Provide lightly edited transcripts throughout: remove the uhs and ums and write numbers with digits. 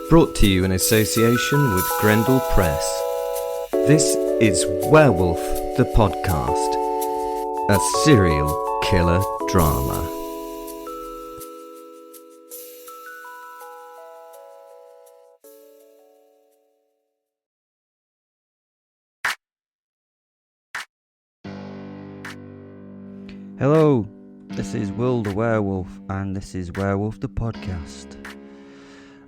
Brought to you in association with Grendel Press. This is Werewolf the Podcast, a serial killer drama. Hello, this is Will the Werewolf, and this is Werewolf the Podcast.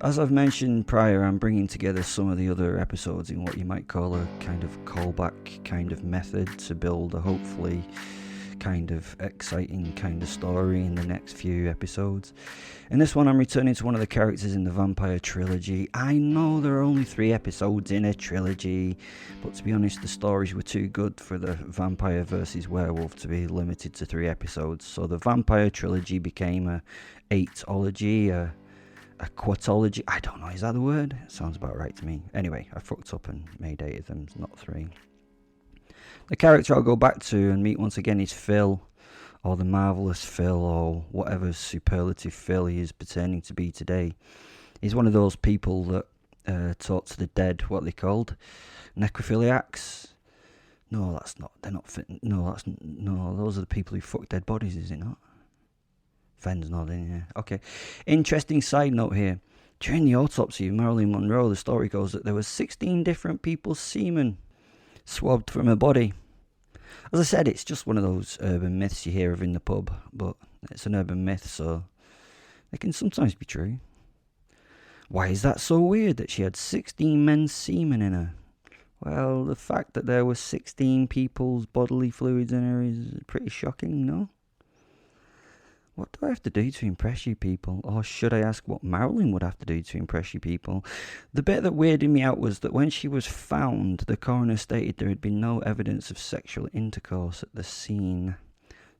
As I've mentioned prior, I'm bringing together some of the other episodes in what you might call a kind of callback kind of method to build a hopefully kind of exciting kind of story in the next few episodes. In this one, I'm returning to one of the characters in the vampire trilogy. I know there are only 3 episodes in a trilogy, but to be honest, the stories were too good for the vampire versus werewolf to be limited to 3 episodes. So the vampire trilogy became a 8ology, a quatology. I don't know, is that the word? It sounds about right to me. Anyway, I fucked up and made 8 of them, not 3. The character I'll go back to and meet once again is Phil, or the marvellous Phil, or whatever superlative Phil he is pretending to be today. He's one of those people that talk to the dead, what are they called? Necrophiliacs? No, that's not. They're not fit. No, those are the people who fuck dead bodies, is it not? Fen's nodding, yeah. Okay. Interesting side note here. During the autopsy of Marilyn Monroe, the story goes that there were 16 different people's semen swabbed from her body. As I said, it's just one of those urban myths you hear of in the pub, but it's an urban myth, so they can sometimes be true. Why is that so weird that she had 16 men's semen in her? Well, the fact that there were 16 people's bodily fluids in her is pretty shocking, no? What do I have to do to impress you people? Or should I ask what Marilyn would have to do to impress you people? The bit that weirded me out was that when she was found, the coroner stated there had been no evidence of sexual intercourse at the scene.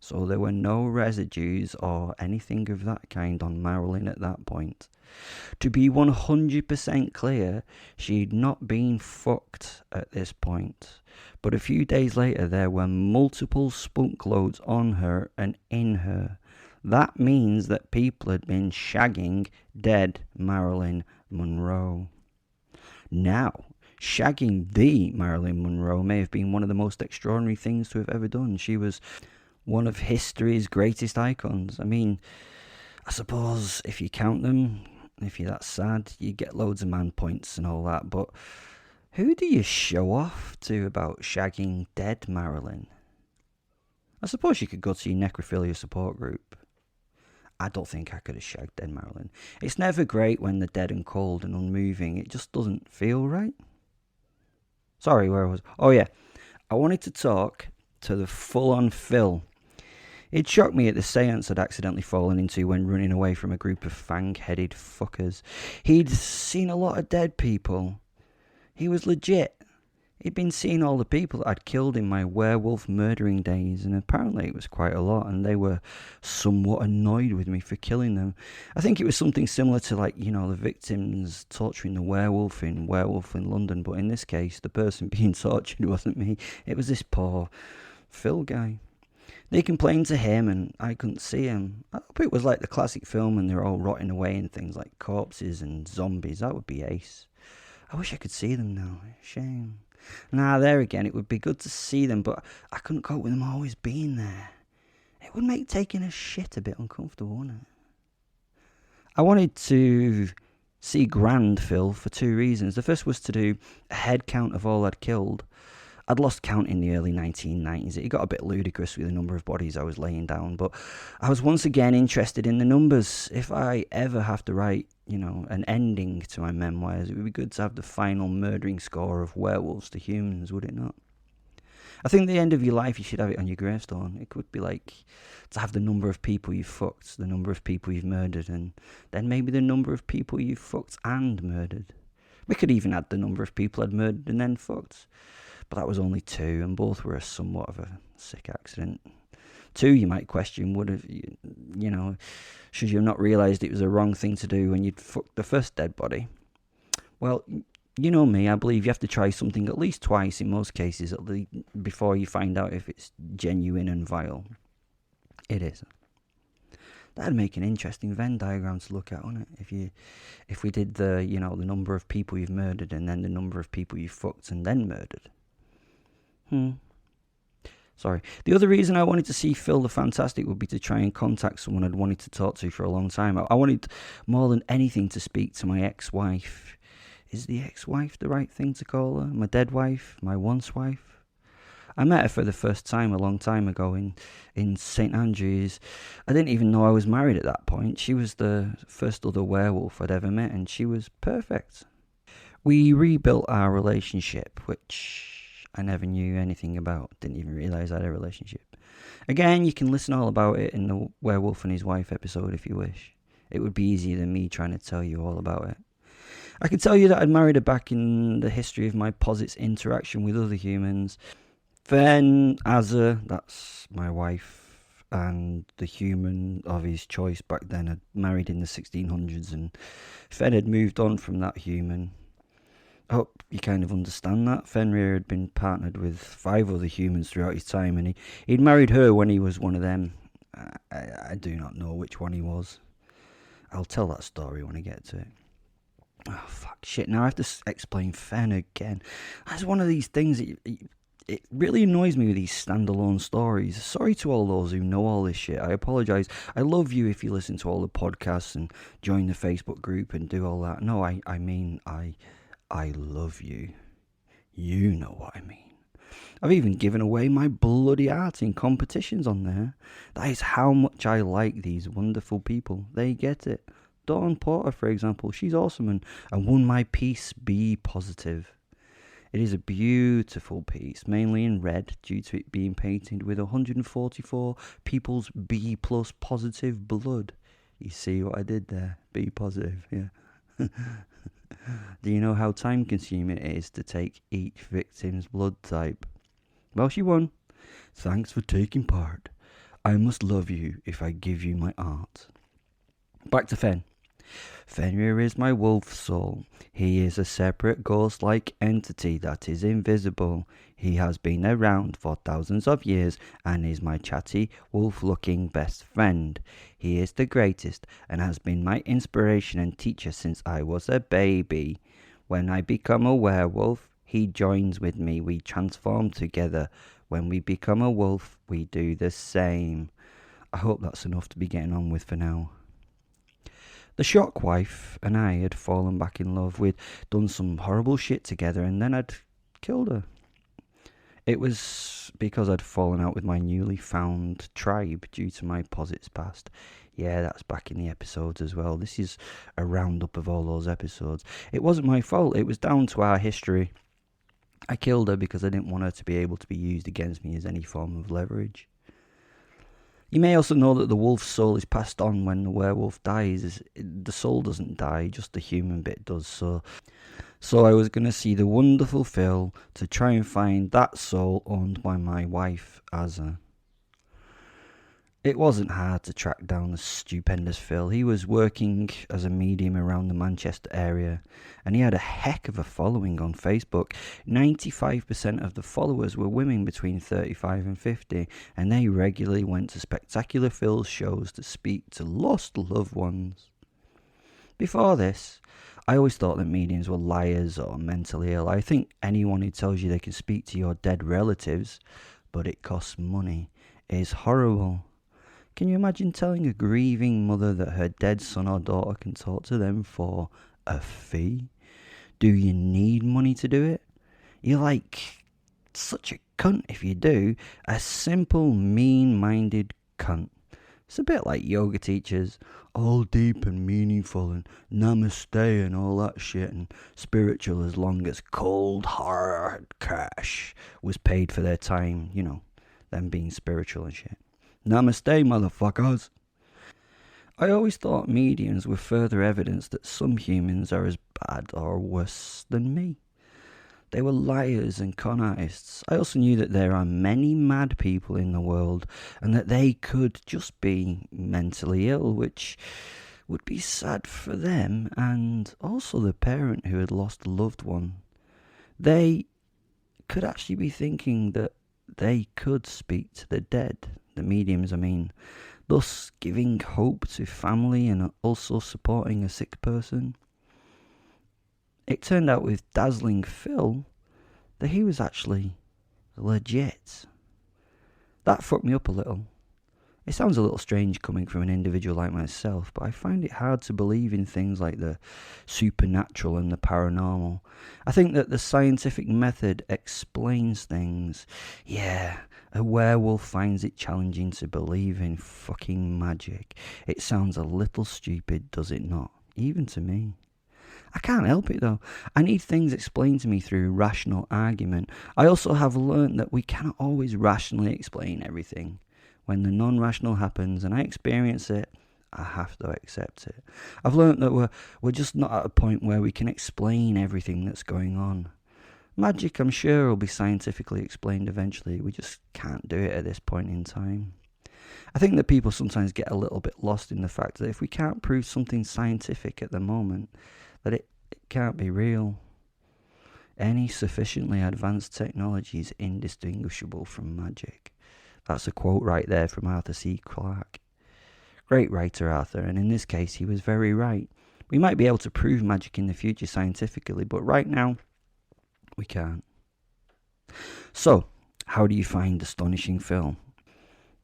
So there were no residues or anything of that kind on Marilyn at that point. To be 100% clear, she'd not been fucked at this point. But a few days later, there were multiple spunk loads on her and in her. That means that people had been shagging dead Marilyn Monroe. Now, shagging the Marilyn Monroe may have been one of the most extraordinary things to have ever done. She was one of history's greatest icons. I mean, I suppose if you count them, if you're that sad, you get loads of man points and all that, but who do you show off to about shagging dead Marilyn? I suppose you could go to your necrophilia support group. I don't think I could have shagged dead Marilyn. It's never great when they're dead and cold and unmoving. It just doesn't feel right. Sorry, where I was. Oh yeah, I wanted to talk to the full-on Phil. It shocked me at the seance I'd accidentally fallen into when running away from a group of fang-headed fuckers. He'd seen a lot of dead people. He was legit. He'd been seeing all the people that I'd killed in my werewolf murdering days, and apparently it was quite a lot, and they were somewhat annoyed with me for killing them. I think it was something similar to, like, you know, the victims torturing the Werewolf in London, but in this case, the person being tortured wasn't me. It was this poor Phil guy. They complained to him, and I couldn't see him. I hope it was like the classic film, and they're all rotting away and things like corpses and zombies. That would be ace. I wish I could see them now. Shame. Now, there again, it would be good to see them, but I couldn't cope with them always being there. It would make taking a shit a bit uncomfortable, wouldn't it? I wanted to see Grand Phil for 2 reasons. The first was to do a head count of all I'd killed. I'd lost count in the early 1990s. It got a bit ludicrous with the number of bodies I was laying down, but I was once again interested in the numbers. If I ever have to write, you know, an ending to my memoirs, it would be good to have the final murdering score of werewolves to humans, would it not? I think at the end of your life you should have it on your gravestone. It could be like to have the number of people you've fucked, the number of people you've murdered, and then maybe the number of people you've fucked and murdered. We could even add the number of people I'd murdered and then fucked. But that was only 2, and both were somewhat of a sick accident. 2, you might question, would have, you know, should you have not realised it was a wrong thing to do when you'd fucked the first dead body? Well, you know me, I believe you have to try something at least twice in most cases before you find out if it's genuine and vile. It is. That'd make an interesting Venn diagram to look at, wouldn't it? If we did the number of people you've murdered and then the number of people you fucked and then murdered. Sorry. The other reason I wanted to see Phil the Fantastic would be to try and contact someone I'd wanted to talk to for a long time. I wanted more than anything to speak to my ex-wife. Is the ex-wife the right thing to call her? My dead wife? My once wife? I met her for the first time a long time ago in St. Andrews. I didn't even know I was married at that point. She was the first other werewolf I'd ever met, and she was perfect. We rebuilt our relationship, which I never knew anything about. Didn't even realise I had a relationship. Again, you can listen all about it in the Werewolf and His Wife episode if you wish. It would be easier than me trying to tell you all about it. I can tell you that I'd married her back in the history of my posit's interaction with other humans. Then Azza, that's my wife, and the human of his choice back then had married in the 1600s, and Fen had moved on from that human. I hope you kind of understand that. Fenrir had been partnered with 5 other humans throughout his time, and he'd married her when he was one of them. I do not know which one he was. I'll tell that story when I get to it. Oh, fuck, shit, now I have to explain Fen again. That's one of these things that it really annoys me with these standalone stories. Sorry to all those who know all this shit. I apologise. I love you if you listen to all the podcasts and join the Facebook group and do all that. No, I mean, I love you. You know what I mean. I've even given away my bloody art in competitions on there. That is how much I like these wonderful people. They get it. Dawn Porter, for example, she's awesome and won my piece Be Positive. It is a beautiful piece, mainly in red, due to it being painted with 144 people's B+ positive blood. You see what I did there? Be positive, yeah. Do you know how time-consuming it is to take each victim's blood type? Well, she won. Thanks for taking part. I must love you if I give you my art. Back to Fen. Fenrir is my wolf soul. He is a separate ghost-like entity that is invisible. He has been around for thousands of years and is my chatty, wolf-looking best friend. He is the greatest and has been my inspiration and teacher since I was a baby. When I become a werewolf, he joins with me. We transform together. When we become a wolf, we do the same. I hope that's enough to be getting on with for now. The shock wife and I had fallen back in love. We'd done some horrible shit together and then I'd killed her. It was because I'd fallen out with my newly found tribe due to my posits past. Yeah, that's back in the episodes as well. This is a roundup of all those episodes. It wasn't my fault. It was down to our history. I killed her because I didn't want her to be able to be used against me as any form of leverage. You may also know that the wolf's soul is passed on when the werewolf dies. The soul doesn't die, just the human bit does. So I was going to see the wonderful Phil to try and find that soul owned by my wife, Azza. It wasn't hard to track down the stupendous Phil. He was working as a medium around the Manchester area, and he had a heck of a following on Facebook. 95% of the followers were women between 35 and 50, and they regularly went to Spectacular Phil's shows to speak to lost loved ones. Before this, I always thought that mediums were liars or mentally ill. I think anyone who tells you they can speak to your dead relatives, but it costs money, is horrible. Can you imagine telling a grieving mother that her dead son or daughter can talk to them for a fee? Do you need money to do it? You're like such a cunt if you do. A simple, mean-minded cunt. It's a bit like yoga teachers, all deep and meaningful and namaste and all that shit and spiritual as long as cold, hard cash was paid for their time, you know, them being spiritual and shit. Namaste, motherfuckers. I always thought mediums were further evidence that some humans are as bad or worse than me. They were liars and con artists. I also knew that there are many mad people in the world and that they could just be mentally ill, which would be sad for them and also the parent who had lost a loved one. They could actually be thinking that they could speak to the dead. The mediums, I mean. thus giving hope to family and also supporting a sick person. It turned out with Dazzling Phil that he was actually legit. That fucked me up a little. It sounds a little strange coming from an individual like myself, but I find it hard to believe in things like the supernatural and the paranormal. I think that the scientific method explains things. Yeah, a werewolf finds it challenging to believe in fucking magic. It sounds a little stupid, does it not? Even to me. I can't help it though. I need things explained to me through rational argument. I also have learnt that we cannot always rationally explain everything. When the non-rational happens and I experience it, I have to accept it. I've learnt that we're just not at a point where we can explain everything that's going on. Magic, I'm sure, will be scientifically explained eventually. We just can't do it at this point in time. I think that people sometimes get a little bit lost in the fact that if we can't prove something scientific at the moment, that it can't be real. Any sufficiently advanced technology is indistinguishable from magic. That's a quote right there from Arthur C. Clarke. Great writer, Arthur, and in this case he was very right. We might be able to prove magic in the future scientifically, but right now, we can't. So, how do you find Astonishing Phil?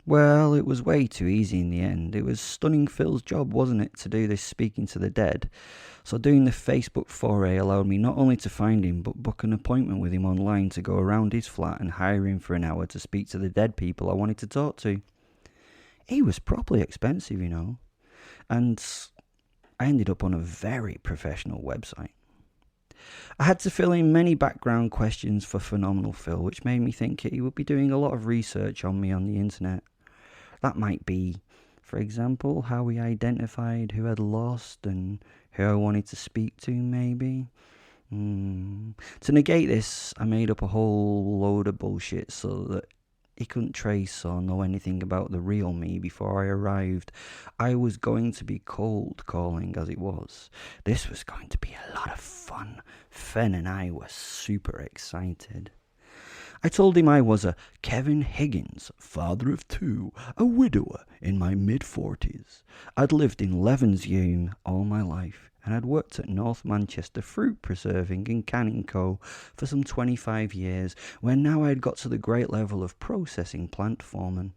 Well, it was way too easy in the end. It was Stunning Phil's job, wasn't it, to do this speaking to the dead? So doing the Facebook foray allowed me not only to find him, but book an appointment with him online to go around his flat and hire him for an hour to speak to the dead people I wanted to talk to. He was properly expensive, you know. And I ended up on a very professional website. I had to fill in many background questions for Phenomenal Phil, which made me think he would be doing a lot of research on me on the internet. That might be, for example, how he identified who had lost and who I wanted to speak to, maybe. To negate this, I made up a whole load of bullshit so that he couldn't trace or know anything about the real me before I arrived. I was going to be cold calling as it was. This was going to be a lot of fun. Fen and I were super excited. I told him I was a Kevin Higgins, father of two, a widower in my mid-40s. I'd lived in Levenshulme all my life, and I'd worked at North Manchester Fruit Preserving and Canning Co. for some 25 years, where now I'd got to the great level of processing plant foreman.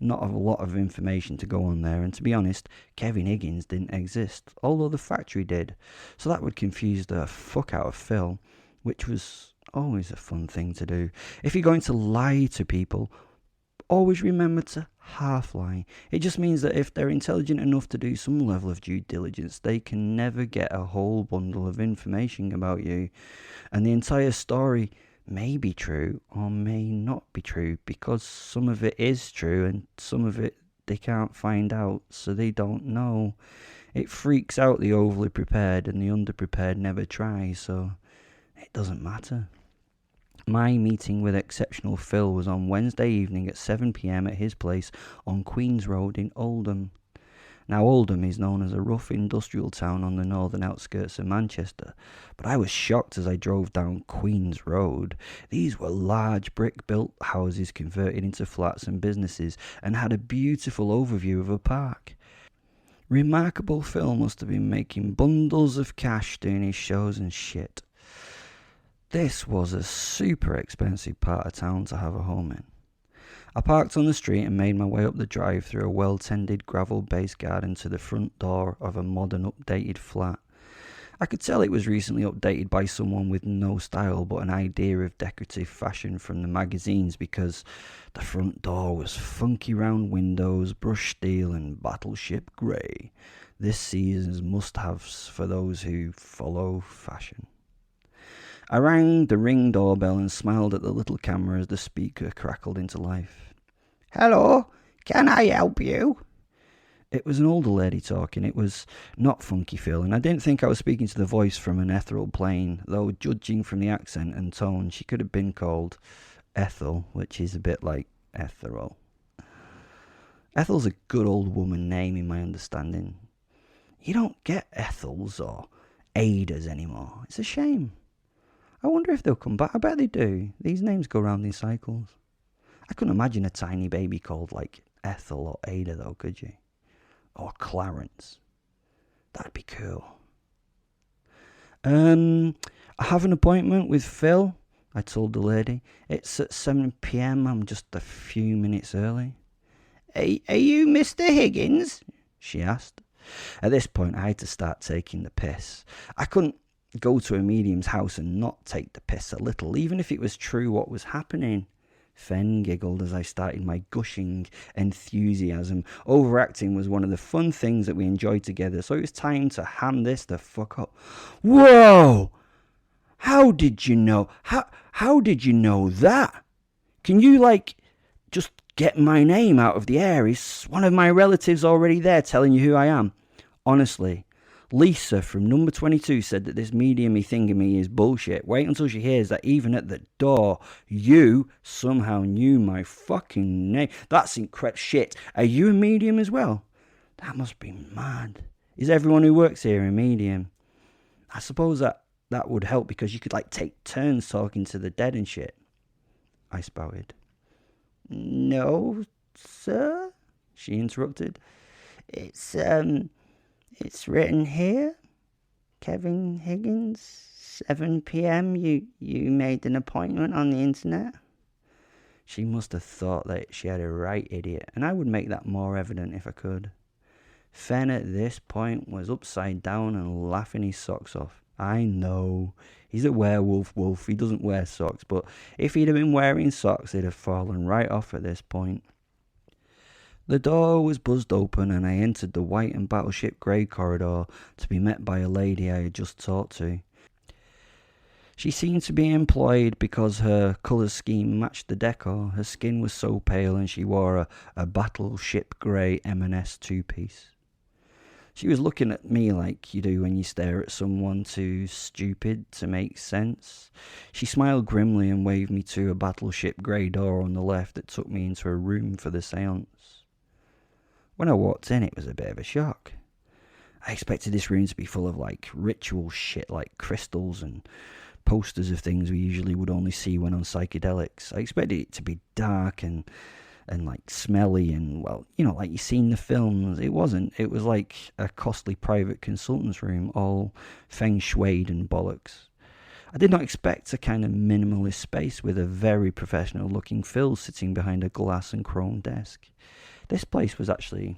Not a lot of information to go on there, and to be honest, Kevin Higgins didn't exist, although the factory did, so that would confuse the fuck out of Phil, which was always a fun thing to do. If you're going to lie to people, always remember to half lie. It just means that if they're intelligent enough to do some level of due diligence, they can never get a whole bundle of information about you, and the entire story may be true or may not be true, because some of it is true and some of it they can't find out, so they don't know. It freaks out the overly prepared, and the underprepared never try, so it doesn't matter. My meeting with Exceptional Phil was on Wednesday evening at 7 p.m. at his place on Queen's Road in Oldham. Now, Oldham is known as a rough industrial town on the northern outskirts of Manchester, but I was shocked as I drove down Queen's Road. These were large brick-built houses converted into flats and businesses, and had a beautiful overview of a park. Remarkable Phil must have been making bundles of cash doing his shows and shit. This was a super expensive part of town to have a home in. I parked on the street and made my way up the drive through a well-tended gravel-based garden to the front door of a modern updated flat. I could tell it was recently updated by someone with no style but an idea of decorative fashion from the magazines, because the front door was funky round windows, brushed steel and battleship grey. This season's must-haves for those who follow fashion. I rang the Ring doorbell and smiled at the little camera as the speaker crackled into life. "Hello, can I help you?" It was an older lady talking. It was not Funky Phil, and I didn't think I was speaking to the voice from an ethereal plane, though judging from the accent and tone, she could have been called Ethel, which is a bit like ethereal. Ethel's a good old woman name in my understanding. You don't get Ethels or Adas anymore. It's a shame. I wonder if they'll come back. I bet they do. These names go round in cycles. I couldn't imagine a tiny baby called, like, Ethel or Ada though, could you? Or Clarence. That'd be cool. I have an appointment with Phil, I told the lady. It's at 7 p.m. I'm just a few minutes early. Are you Mr. Higgins? She asked. At this point, I had to start taking the piss. I couldn't go to a medium's house and not take the piss a little, even if it was true what was happening. Fen giggled as I started my gushing enthusiasm. Overacting was one of the fun things that we enjoyed together, so it was time to ham this the fuck up. Whoa! How did you know? How did you know that? Can you, just get my name out of the air? Is one of my relatives already there telling you who I am? Honestly, Lisa from number 22 said that this medium-y thingamy is bullshit. Wait until she hears that even at the door, you somehow knew my fucking name. That's incredible shit. Are you a medium as well? That must be mad. Is everyone who works here a medium? I suppose that would help because you could take turns talking to the dead and shit. I spouted. No, sir, she interrupted. It's written here. Kevin Higgins, 7 p.m. You made an appointment on the internet. She must have thought that she had a right idiot, and I would make that more evident if I could. Fen at this point was upside down and laughing his socks off. I know, he's a werewolf wolf, he doesn't wear socks, but if he'd have been wearing socks, they'd have fallen right off at this point. The door was buzzed open and I entered the white and battleship grey corridor to be met by a lady I had just talked to. She seemed to be employed because her colour scheme matched the decor. Her skin was so pale and she wore a battleship grey M&S two-piece. She was looking at me like you do when you stare at someone too stupid to make sense. She smiled grimly and waved me to a battleship grey door on the left that took me into a room for the seance. When I walked in, it was a bit of a shock. I expected this room to be full of ritual shit like crystals and posters of things we usually would only see when on psychedelics. I expected it to be dark and smelly and, like you see in the films. It wasn't. It was like a costly private consultant's room, all feng shuied and bollocks. I did not expect a kind of minimalist space with a very professional looking Phil sitting behind a glass and chrome desk. This place was actually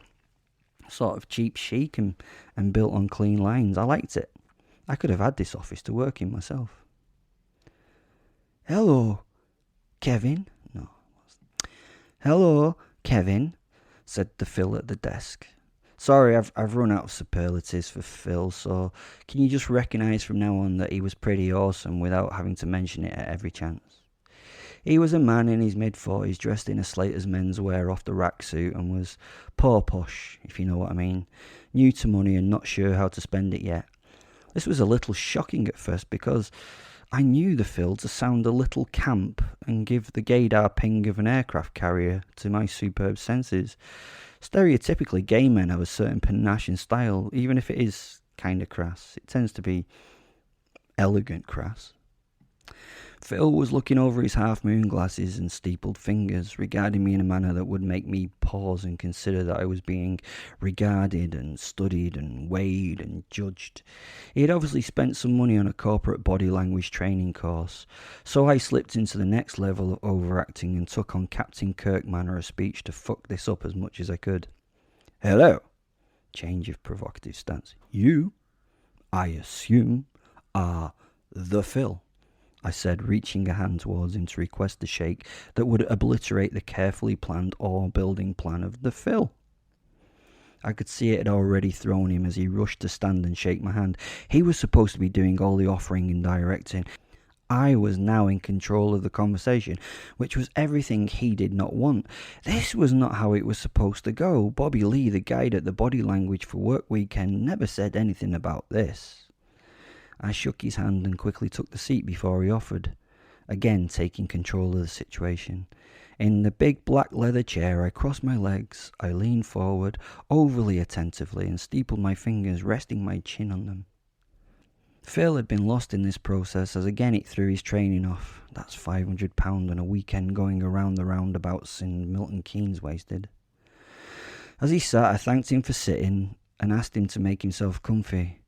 sort of cheap chic and built on clean lines. I liked it. I could have had this office to work in myself. Hello, Kevin. No. Hello, Kevin, said the Phil at the desk. Sorry, I've run out of superlatives for Phil, so can you just recognise from now on that he was pretty awesome without having to mention it at every chance? He was a man in his mid-40s, dressed in a Slater's menswear off-the-rack suit and was poor posh, if you know what I mean, new to money and not sure how to spend it yet. This was a little shocking at first because I knew the Phil to sound a little camp and give the gaydar ping of an aircraft carrier to my superb senses. Stereotypically, gay men have a certain panache and style, even if it is kind of crass. It tends to be elegant crass. Phil was looking over his half-moon glasses and steepled fingers, regarding me in a manner that would make me pause and consider that I was being regarded and studied and weighed and judged. He had obviously spent some money on a corporate body language training course, so I slipped into the next level of overacting and took on Captain Kirk manner of speech to fuck this up as much as I could. Hello. Change of provocative stance. You, I assume, are the Phil, I said, reaching a hand towards him to request a shake that would obliterate the carefully planned building plan of the Phil. I could see it had already thrown him as he rushed to stand and shake my hand. He was supposed to be doing all the offering and directing. I was now in control of the conversation, which was everything he did not want. This was not how it was supposed to go. Bobby Lee, the guide at the Body Language for Work Weekend, never said anything about this. I shook his hand and quickly took the seat before he offered, again taking control of the situation. In the big black leather chair, I crossed my legs, I leaned forward, overly attentively, and steepled my fingers, resting my chin on them. Phil had been lost in this process as again it threw his training off. That's £500 and a weekend going around the roundabouts in Milton Keynes wasted. As he sat, I thanked him for sitting and asked him to make himself comfy.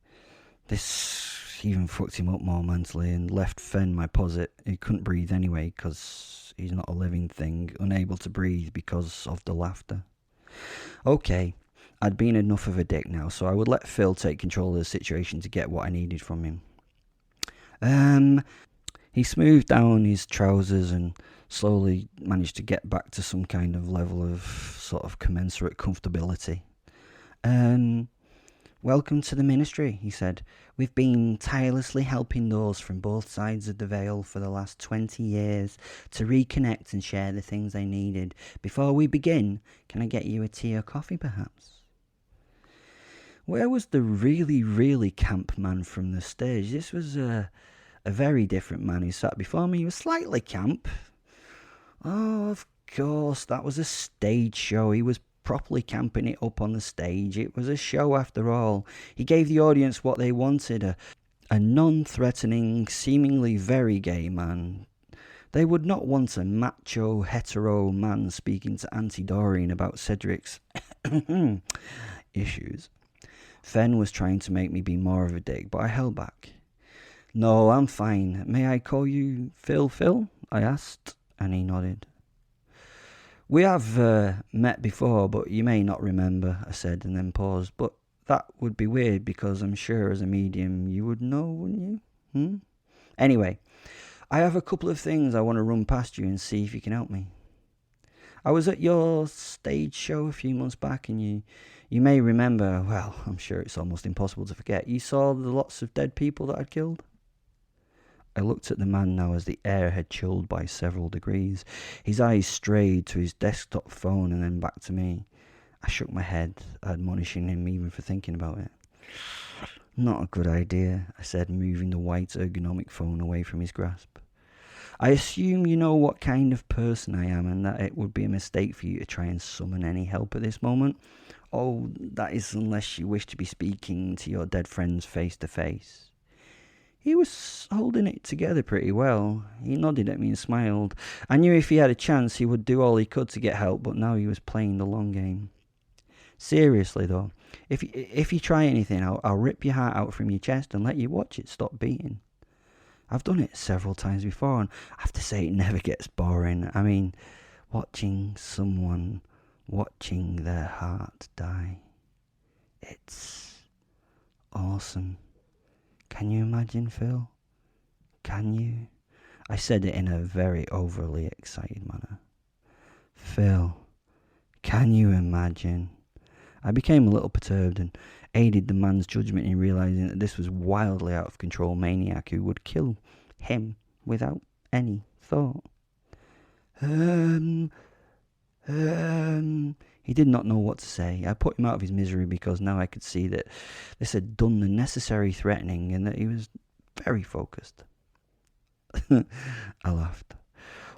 This even fucked him up more mentally and left Fen my posit. He couldn't breathe anyway because he's not a living thing, unable to breathe because of the laughter. Okay, I'd been enough of a dick now, so I would let Phil take control of the situation to get what I needed from him. He smoothed down his trousers and slowly managed to get back to some kind of level of sort of commensurate comfortability. Welcome to the ministry, he said. We've been tirelessly helping those from both sides of the veil for the last 20 years to reconnect and share the things they needed. Before we begin, can I get you a tea or coffee perhaps? Where was the really, really camp man from the stage? This was a very different man who sat before me. He was slightly camp. Oh, of course, that was a stage show. He was properly camping it up on the stage. It was a show after all. He gave the audience what they wanted, a non-threatening, seemingly very gay man. They would not want a macho, hetero man speaking to Auntie Doreen about Cedric's issues. Fen was trying to make me be more of a dick, but I held back. No, I'm fine. May I call you Phil? I asked, and he nodded. We have met before, but you may not remember, I said, and then paused. But that would be weird, because I'm sure as a medium you would know, wouldn't you? Anyway, I have a couple of things I want to run past you and see if you can help me. I was at your stage show a few months back, and you may remember, well, I'm sure it's almost impossible to forget, you saw the lots of dead people that I'd killed? I looked at the man now as the air had chilled by several degrees. His eyes strayed to his desktop phone and then back to me. I shook my head, admonishing him even for thinking about it. Not a good idea, I said, moving the white ergonomic phone away from his grasp. I assume you know what kind of person I am and that it would be a mistake for you to try and summon any help at this moment. Oh, that is unless you wish to be speaking to your dead friends face to face. He was holding it together pretty well. He nodded at me and smiled. I knew if he had a chance he would do all he could to get help, but now he was playing the long game. Seriously though, if you try anything, I'll rip your heart out from your chest and let you watch it stop beating. I've done it several times before, and I have to say it never gets boring. I mean, watching someone watching their heart die. It's awesome. Can you imagine, Phil? Can you? I said it in a very overly excited manner. Phil, can you imagine? I became a little perturbed and aided the man's judgment in realising that this was wildly out of control maniac who would kill him without any thought. He did not know what to say. I put him out of his misery because now I could see that this had done the necessary threatening and that he was very focused. I laughed.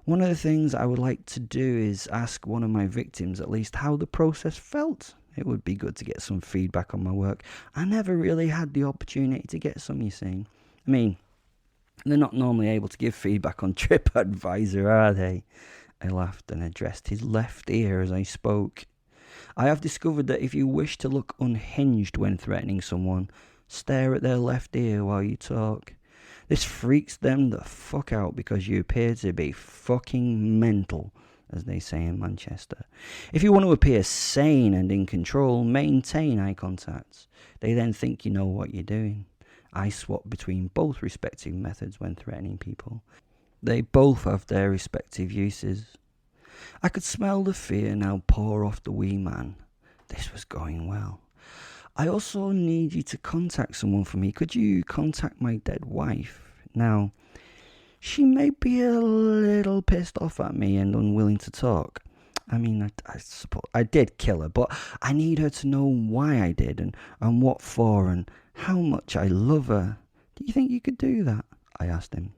One of the things I would like to do is ask one of my victims at least how the process felt. It would be good to get some feedback on my work. I never really had the opportunity to get some, you see. I mean, they're not normally able to give feedback on TripAdvisor, are they? I laughed and addressed his left ear as I spoke. I have discovered that if you wish to look unhinged when threatening someone, stare at their left ear while you talk. This freaks them the fuck out because you appear to be fucking mental, as they say in Manchester. If you want to appear sane and in control, maintain eye contact. They then think you know what you're doing. I swap between both respective methods when threatening people. They both have their respective uses. I could smell the fear now pour off the wee man. This was going well. I also need you to contact someone for me. Could you contact my dead wife? Now, she may be a little pissed off at me and unwilling to talk. I mean, I suppose I did kill her, but I need her to know why I did and what for and how much I love her. Do you think you could do that? I asked him.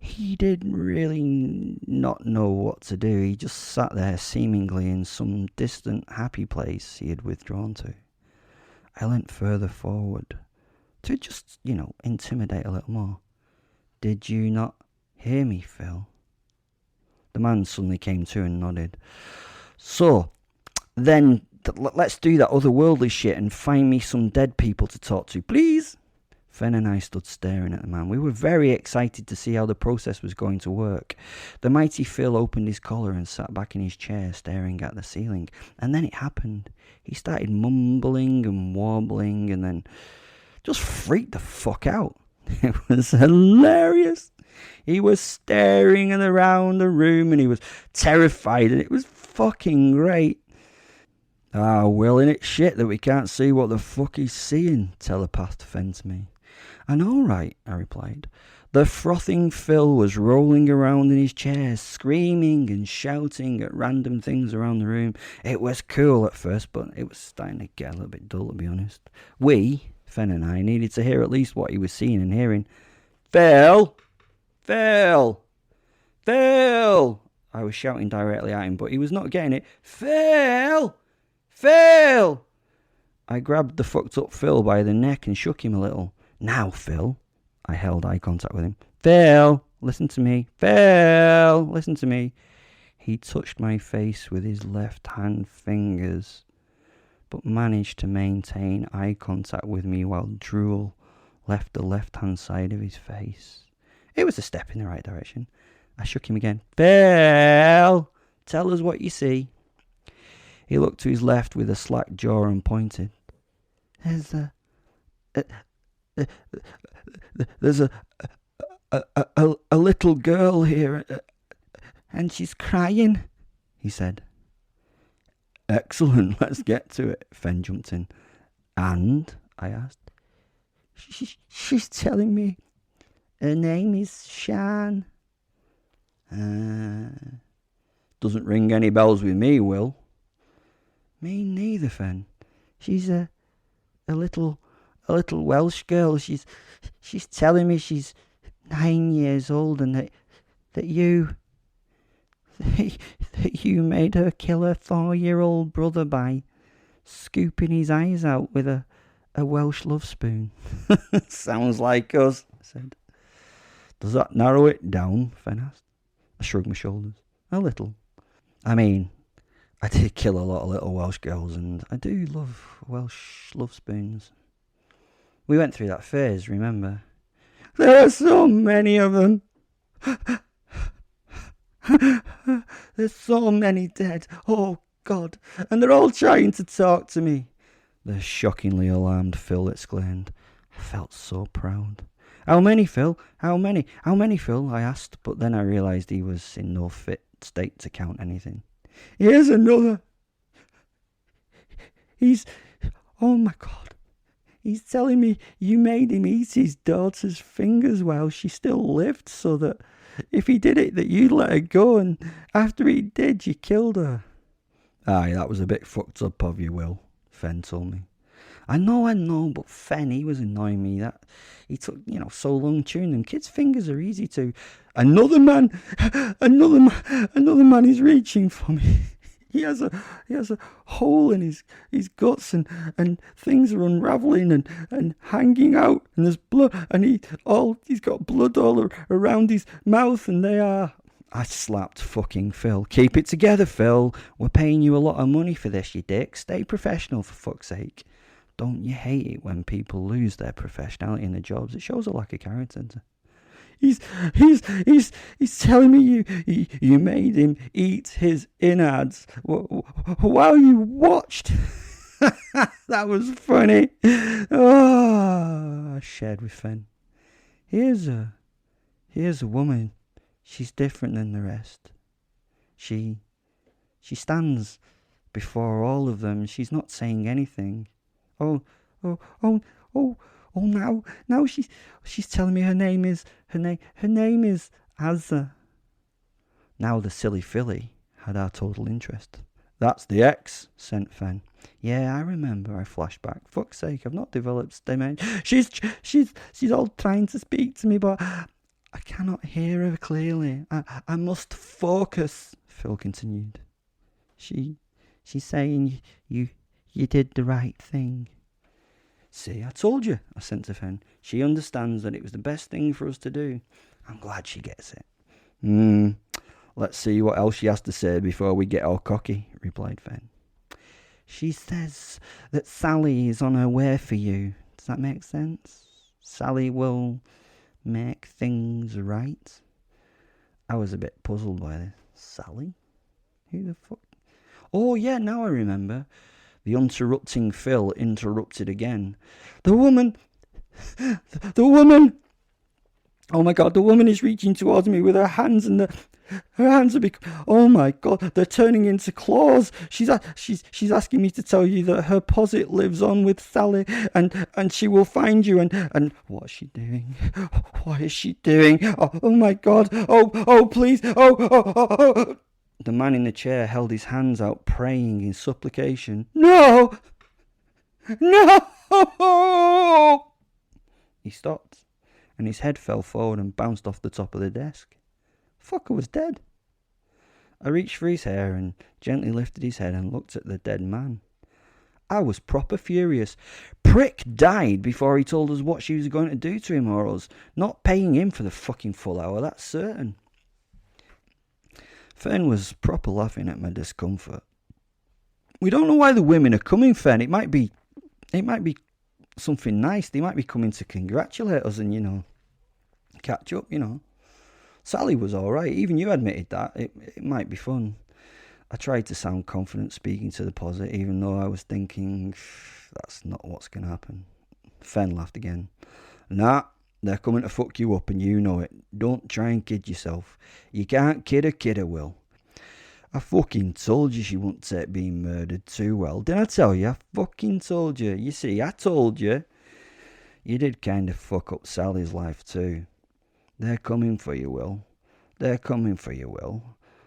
He did really not know what to do. He just sat there seemingly in some distant happy place he had withdrawn to. I leant further forward to just, intimidate a little more. Did you not hear me, Phil? The man suddenly came to and nodded. So, Then let's do that otherworldly shit and find me some dead people to talk to, please. Fen and I stood staring at the man. We were very excited to see how the process was going to work. The mighty Phil opened his collar and sat back in his chair, staring at the ceiling. And then it happened. He started mumbling and warbling and then just freaked the fuck out. It was hilarious. He was staring around the room and he was terrified, and it was fucking great. Ah, well, innit shit that we can't see what the fuck he's seeing, telepathed Fen to me. I know, right, I replied. The frothing Phil was rolling around in his chair, screaming and shouting at random things around the room. It was cool at first, but it was starting to get a little bit dull, to be honest. We, Fen and I, needed to hear at least what he was seeing and hearing. Phil! Phil! Phil! I was shouting directly at him, but he was not getting it. Phil! Phil! I grabbed the fucked up Phil by the neck and shook him a little. Now, Phil. I held eye contact with him. Phil, listen to me. Phil, listen to me. He touched my face with his left hand fingers, but managed to maintain eye contact with me while drool left the left hand side of his face. It was a step in the right direction. I shook him again. Phil, tell us what you see. He looked to his left with a slack jaw and pointed. There's a little girl here, and she's crying, he said. Excellent, let's get to it, Fen jumped in. And, I asked, she's telling me her name is Shan. Doesn't ring any bells with me, Will. Me neither, Fen. She's a little Welsh girl. She's telling me she's 9 years old and that you made her kill her 4-year-old brother by scooping his eyes out with a Welsh love spoon. Sounds like us, I said. Does that narrow it down? Fen asked. I shrugged my shoulders. A little. I mean, I did kill a lot of little Welsh girls, and I do love Welsh love spoons. We went through that phase, remember? There are so many of them. There's so many dead. Oh, God. And they're all trying to talk to me. The shockingly alarmed Phil exclaimed. I felt so proud. How many, Phil? How many? How many, Phil? I asked, but then I realised he was in no fit state to count anything. Here's another. Oh my God. He's telling me you made him eat his daughter's fingers while she still lived, so that if he did it, that you'd let her go, and after he did, you killed her. Aye, that was a bit fucked up of you, Will, Fen told me. I know, but Fen, he was annoying me. That he took, so long chewing them. Kids' fingers are easy to. Another man is reaching for me. He has a hole in his guts, and things are unravelling and hanging out, and there's blood, and he's got blood all around his mouth, and they are. I slapped fucking Phil. Keep it together, Phil. We're paying you a lot of money for this, you dick. Stay professional, for fuck's sake. Don't you hate it when people lose their professionality in their jobs? It shows a lack of character. He's telling me you made him eat his innards while you watched. That was funny. Oh, I shared with Fen. Here's a woman. She's different than the rest. She stands before all of them. She's not saying anything. Oh, now she's telling me her name is Azza. Now the silly filly had our total interest. That's the X, sent Fen. Yeah, I remember, I flashed back. Fuck's sake, I've not developed dementia. She's all trying to speak to me, but I cannot hear her clearly. I must focus, Phil continued. She's saying you did the right thing. See, I told you, I sent to Fen. She understands that it was the best thing for us to do. I'm glad she gets it. Let's see what else she has to say before we get all cocky, replied Fen. She says that Sally is on her way for you. Does that make sense? Sally will make things right. I was a bit puzzled by this. Sally? Who the fuck? Oh yeah, now I remember. The interrupting Phil interrupted again. The woman! Oh my god, the woman is reaching towards me with her hands, and her hands are oh my god, they're turning into claws. She's asking me to tell you that her posit lives on with Sally, and she will find you, and what's she doing? What is she doing? Oh my god, oh please, oh. The man in the chair held his hands out, praying in supplication. No! He stopped, and his head fell forward and bounced off the top of the desk. Fucker was dead. I reached for his hair and gently lifted his head and looked at the dead man. I was proper furious. Prick died before he told us what she was going to do to him or us. Not paying him for the fucking full hour, that's certain. Fen was proper laughing at my discomfort. We don't know why the women are coming, Fen. It might be something nice. They might be coming to congratulate us and, catch up, Sally was alright. Even you admitted that. It might be fun. I tried to sound confident speaking to the posit, even though I was thinking, that's not what's going to happen. Fen laughed again. Nah, they're coming to fuck you up and you know it. Don't try and kid yourself. You can't kid a kidder, Will. I fucking told you she wouldn't take being murdered too well. Didn't I tell you? I fucking told you. You see, I told you. You did kind of fuck up Sally's life too. They're coming for you, Will. They're coming for you, Will.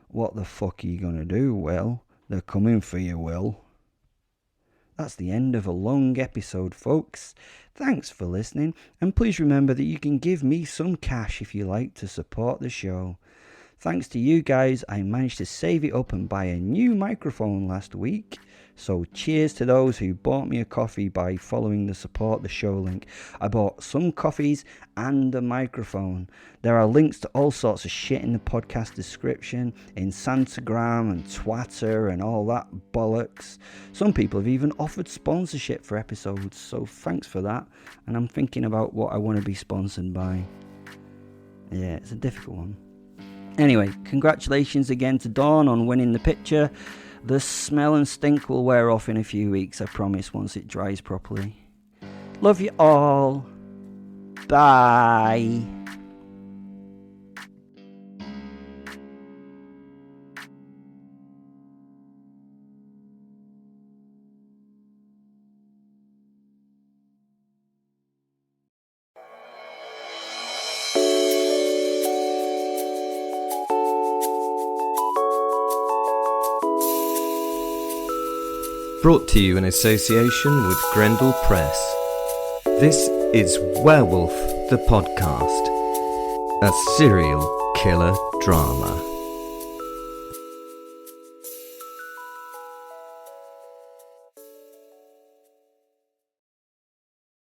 What the fuck are you gonna do, Will? They're coming for you, Will. That's the end of a long episode, folks. Thanks for listening, and please remember that you can give me some cash if you like to support the show. Thanks to you guys, I managed to save it up and buy a new microphone last week. So cheers to those who bought me a coffee by following the support the show link. I bought some coffees and a microphone. There are links to all sorts of shit in the podcast description, in Santagram and Twitter and all that bollocks. Some people have even offered sponsorship for episodes, so thanks for that. And I'm thinking about what I want to be sponsored by. Yeah, it's a difficult one. Anyway, congratulations again to Dawn on winning the picture. The smell and stink will wear off in a few weeks, I promise, once it dries properly. Love you all. Bye. Brought to you in association with Grendel Press. This is Werewolf the Podcast, a serial killer drama.